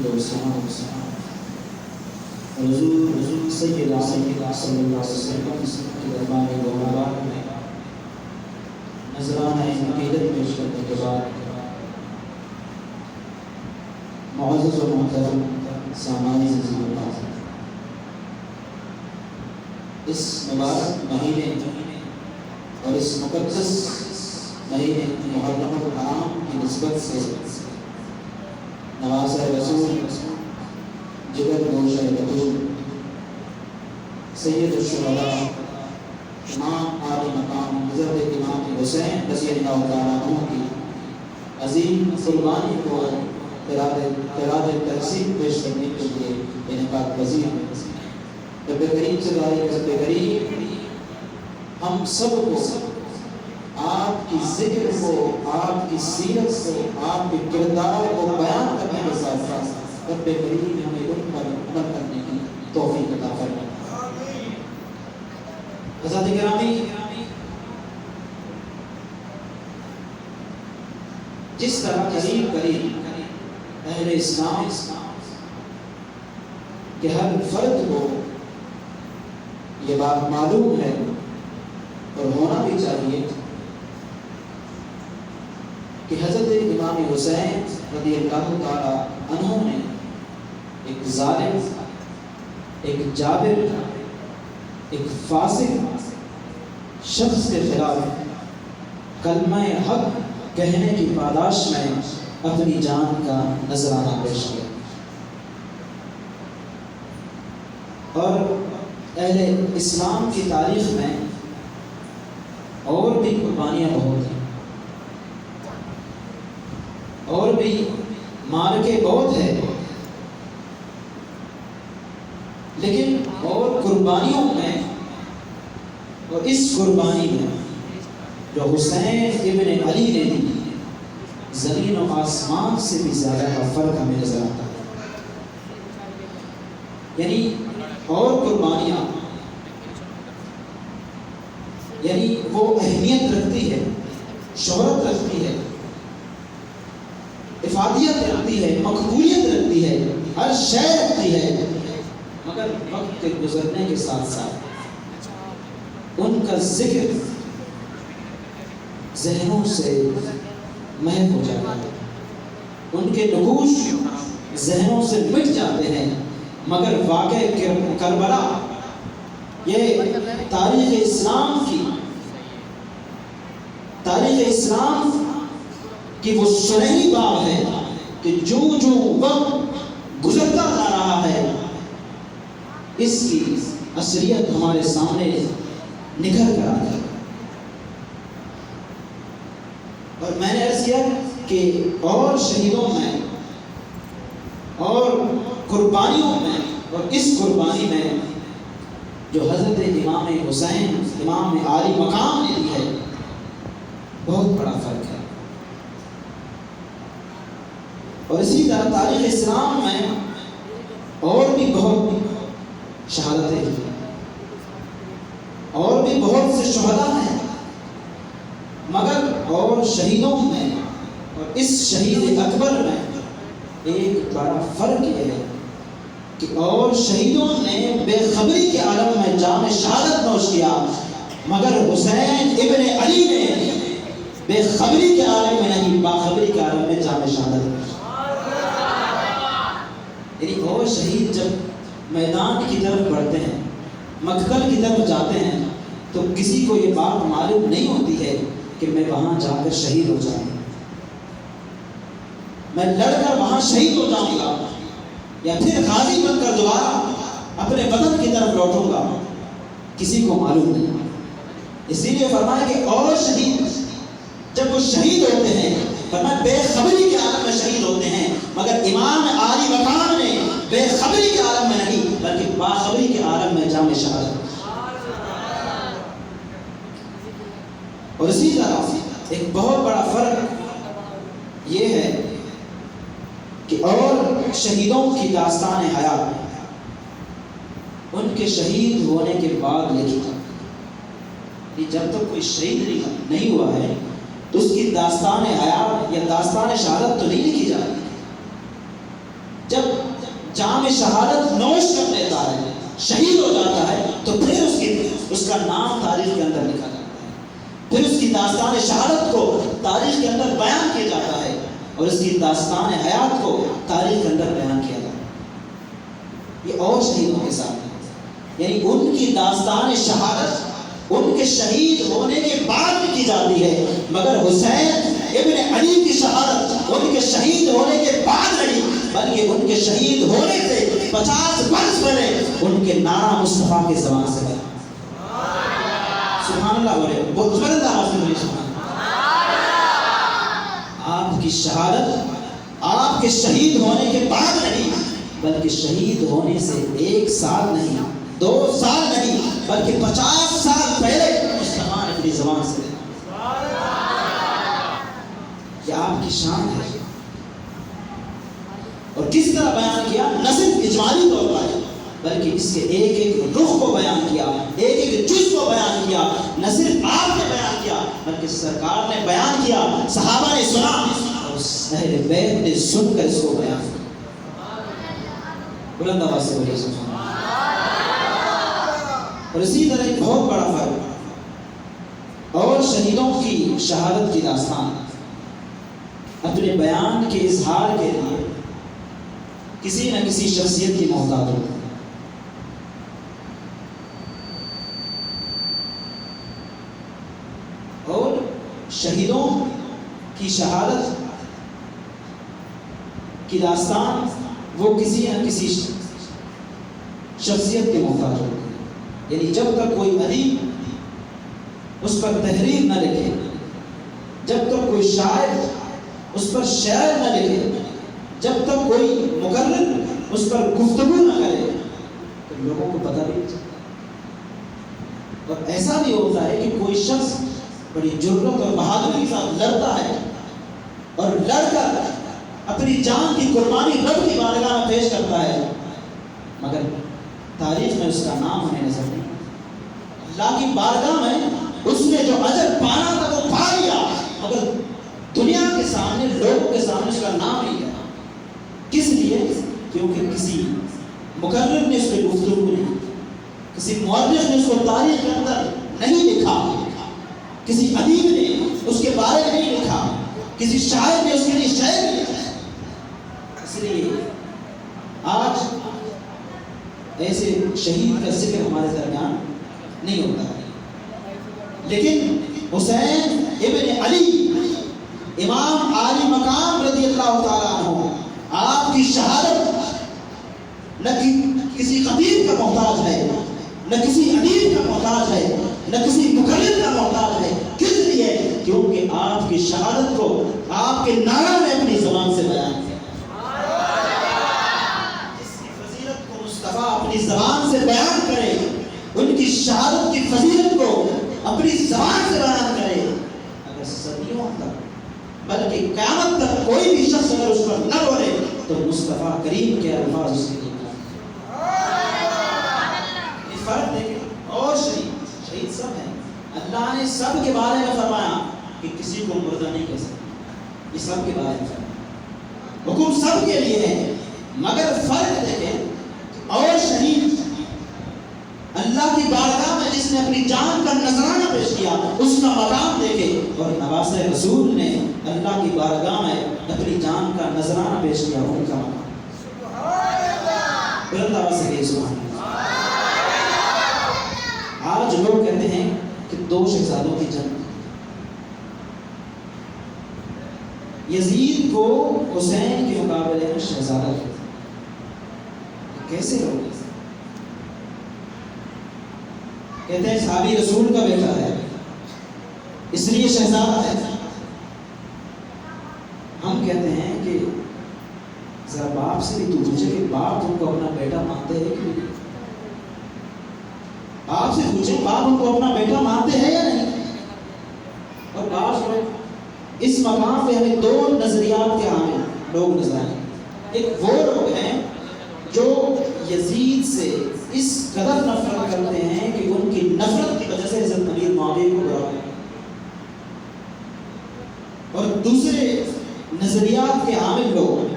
والسلام حضور سیدنا صلی اللہ علیہ وسلم کے دربار مبارک میں نذرانہ عقیدت پیش کرنے کے بعد معزز و محترم سامعین عزیز اللہ، اس مبارک مہینے اور اس مقدس مہینے محرم الحرام کی نسبت سے نوازہ رسول جگر گوشہ بطول سید الشہداء امام عالی مقام حضرت امام حسین رضی اللہ تعالیٰ عنہ کی عظیم قربانی کو خراج تحسین پیش کرنے کے لیے انعقاد پذیر ہے۔ رب کریم سے دعا ہے کہ رب کریم ہم سب کو آپ کی ذکر کو، آپ کی سیرت کو، آپ کے کردار کو بیان کرنے کے ساتھ ساتھ رب کریم ہمیں ان پر عمل کرنے کی توفیق عطا فرمائے۔ حضرات گرامی، جس طرح قریب اہل اسلام کہ ہر فرد کو یہ بات معلوم ہے اور ہونا بھی چاہیے کہ حضرت امام حسین رضی اللہ تعالی عنہ نے ایک ظالم، ایک جابر، ایک فاسق شخص کے خلاف کلمہ حق کہنے کی پاداش میں اپنی جان کا نذرانہ پیش کیا، اور اہل اسلام کی تاریخ میں اور بھی قربانیاں بہت ہیں، اور بھی مارکے بہت ہیں، لیکن اور قربانیوں میں اور اس قربانی میں جو حسین ابن علی نے دی، زمین و آسمان سے بھی زیادہ کا فرق ہمیں نظر آتا ہے۔ یعنی اور قربانیاں یعنی وہ اہمیت رکھتی ہے، شہرت رکھتی ہے، افادیت رکھتی ہے، مقبولیت رکھتی ہے، ہر شے رکھتی ہے، مگر وقت کے گزرنے کے ساتھ ساتھ ان کا ذکر ذہنوں سے محو ہو جاتا ہے، ان کے نقوش ذہنوں سے مٹ جاتے ہیں، مگر واقع کربلا یہ تاریخ اسلام کی وہ سنہری باب ہے کہ جو وقت گزرتا جا رہا ہے اس کی اصلیت ہمارے سامنے نکھر کر آ گئی۔ اور میں نے عرض کیا کہ اور شہیدوں میں اور قربانیوں میں اور اس قربانی میں جو حضرت امام حسین امام عالی مقام نے دی ہے بہت بڑا فرق ہے۔ اور اسی طرح تاریخ اسلام میں اور بھی بہت شہادتیں ہیں، اور بھی بہت سے شہداء ہیں، مگر اور شہیدوں میں اور اس شہید اکبر میں ایک بڑا فرق یہ ہے کہ اور شہیدوں نے بے خبری کے عالم میں جام شہادت نوش کیا، مگر حسین ابن علی نے بے خبری کے عالم میں نہیں، باخبری کے عالم میں جام شہادت نوش کیا۔ یعنی اور شہید جب میدان کی طرف بڑھتے ہیں، مقتل کی طرف جاتے ہیں، تو کسی کو یہ بات معلوم نہیں ہوتی ہے کہ میں وہاں جا کر شہید ہو جاؤں گا، میں لڑ کر وہاں شہید ہو جاؤں گا، یا پھر غازی بن کر دوبارہ اپنے وطن کی طرف لوٹوں گا، کسی کو معلوم نہیں۔ اسی لیے فرمایا کہ اور شہید جب وہ شہید ہوتے ہیں، فرمایا بے خبری کے عالم میں شہید ہوتے ہیں، مگر امام عالی مقام نے بے خبری کے عالم میں نہیں بلکہ باخبری کے عالم میں جام شہادت۔ اور اسی طرح ایک بہت بڑا فرق یہ ہے کہ اور شہیدوں کی داستان حیات ان کے شہید ہونے کے بعد لکھی جاتی ہے۔ جب تک کوئی شہید نہیں ہوا ہے تو اس کی داستان حیات یا داستان شہادت تو نہیں لکھی جاتی۔ جب جام شہادت نوش کر لیتا ہے، شہید ہو جاتا ہے، تو پھر اس کا نام تاریخ کے اندر لکھا جاتا ہے، پھر اس کی داستان شہادت کو تاریخ کے اندر بیان کیا جاتا ہے، اور اس کی داستان حیات کو تاریخ کے اندر بیان کیا جاتا ہے۔ یہ اور شہیدوں کے ساتھ ہے، یعنی ان کی داستان شہادت ان کے شہید ہونے کے بعد بھی کی جاتی ہے، مگر حسین ابن علی کی شہادت ان کے شہید ہونے کے بعد نہیں، بلکہ ان کے شہید ہونے سے 50 برس پہلے ان کے نعرہ مصطفیٰ کی زبان سے بنا۔ سبحان اللہ بولے، بہت زبردست آواز میں بولیے سبحان اللہ۔ آپ کی شہادت آپ کے شہید ہونے کے بعد نہیں، بلکہ شہید ہونے سے 1 سال نہیں، 2 سال نہیں، بلکہ 50 سال پہلے مصطفیٰ نے اپنی زبان سے بنا۔ یہ آپ کی شان ہے، اور کس طرح بیان کیا؟ نہ صرف اجمالی طور پر، بلکہ اس کے ایک ایک رخ کو بیان کیا، ایک ایک جز کو بیان کیا۔ نہ صرف آپ نے بیان کیا، بلکہ سرکار نے بیان کیا، صحابہ نے سنا، اور اہل بیت نے سن کر اس کو بیان کیا۔ بلند آواز سے بولیے سبحان اللہ۔ اور اسی طرح ایک بہت بڑا فرق، اور شہیدوں کی شہادت کی داستان اپنے بیان کے اظہار کے لیے کسی نہ کسی شخصیت کی محتاج ہوتی ہے۔ اور شہیدوں کی شہادت کی داستان وہ کسی نہ کسی شخصیت کے محتاج ہوتی ہے، یعنی جب تک کوئی ادیب اس پر تحریر نہ لکھے، جب تک کوئی شاعر اس پر شعر نہ لکھے، جب تک کوئی مقرر اس پر گفتگو نہ کرے، تو لوگوں کو پتہ نہیں چلتا۔ اور ایسا بھی ہوتا ہے کہ کوئی شخص بڑی جرأت اور بہادری کے ساتھ لڑتا ہے، اور لڑ کر اپنی جان کی قربانی رب کی بارگاہ میں پیش کرتا ہے، مگر تاریخ میں اس کا نام ہمیں نظر نہیں۔ اللہ کی بارگاہ میں اس نے جو اجر پانا تھا وہ پا لیا، مگر دنیا کے سامنے، لوگوں کے سامنے اس کا نام نہیں ہے۔ کس لیے؟ کیونکہ کسی مقرر نے اس پہ گفتگو نہیں، کسی مورخ نے اس کو تاریخ کے اندر نہیں لکھا، کسی ادیب نے اس کے بارے میں نہیں لکھا، کسی شاعر نے اس کے لیے شعر نہیں لکھا۔ اس لیے آج ایسے شہید کا ذکر ہمارے درمیان نہیں ہوتا ہے، لیکن حسین ابن علی امام عالی مقام رضی اللہ تعالیٰ عنہ، آپ کی شہادت نہ کسی خطیب کا محتاج ہے، نہ کسی ادیب کا محتاج ہے، نہ کسی مقرر کا محتاج ہے۔ کس لیے؟ کیونکہ آپ کی شہادت کو آپ کے نعرہ نے اپنی زبان سے بیان کیا۔ جس کی فضیلت کو مصطفیٰ اپنی زبان سے بیان کرے، ان کی شہادت کی فضیلت کو اپنی زبان سے بیان کرے، اگر صدیوں تک بلکہ قیامت تک کوئی بھی شخص اگر اس پر نہ بولے، تو مصطفیٰ کریم کے الفاظ اس کے لیے فرق دیکھیں۔ اور شہید سب ہیں، اللہ نے سب کے بارے میں فرمایا کہ کسی کو مردہ نہیں کہہ سکتے، یہ سب کے بارے میں فرمایا، حکم سب کے لیے ہے، مگر فرق دیکھیں۔ اور شہید اللہ کی بارگاہ میں جس نے اپنی جان کا نذرانہ پیش کیا، اس کا مقام دیکھے، اور نواسۂ رسول نے اللہ کی بارگاہ میں اپنی جان کا نذرانہ پیش کیا، ان کا مقام۔ بلند آواز سے کہیے سبحان اللہ۔ آج لوگ کہتے ہیں کہ 2 شہزادوں کی جنگ، یزید کو حسین کے مقابلے میں شہزادہ کیا، کیسے لوگ کہتے ہیں صحابی رسول کا بیٹا ہے اس لیے شہزادہ ہے۔ ہم کہتے ہیں کہ ذرا باپ سے بھی تو پوچھے کہ باپ ان کو اپنا بیٹا مانتے ہیں کہ نہیں؟ باپ سے پوچھے باپ ان کو اپنا بیٹا مانتے ہیں یا نہیں؟ اور بعض لوگ اس مقام پہ ہمیں 2 نظریات کے حامل لوگ نظر آئے۔ ایک وہ لوگ ہیں جو یزید سے اس قدر نفرت کرتے ہیں کہ ان کی نفرت کی وجہ سے حضرت امیر معاویہ کو برا ہے، اور دوسرے نظریات کے حامل لوگ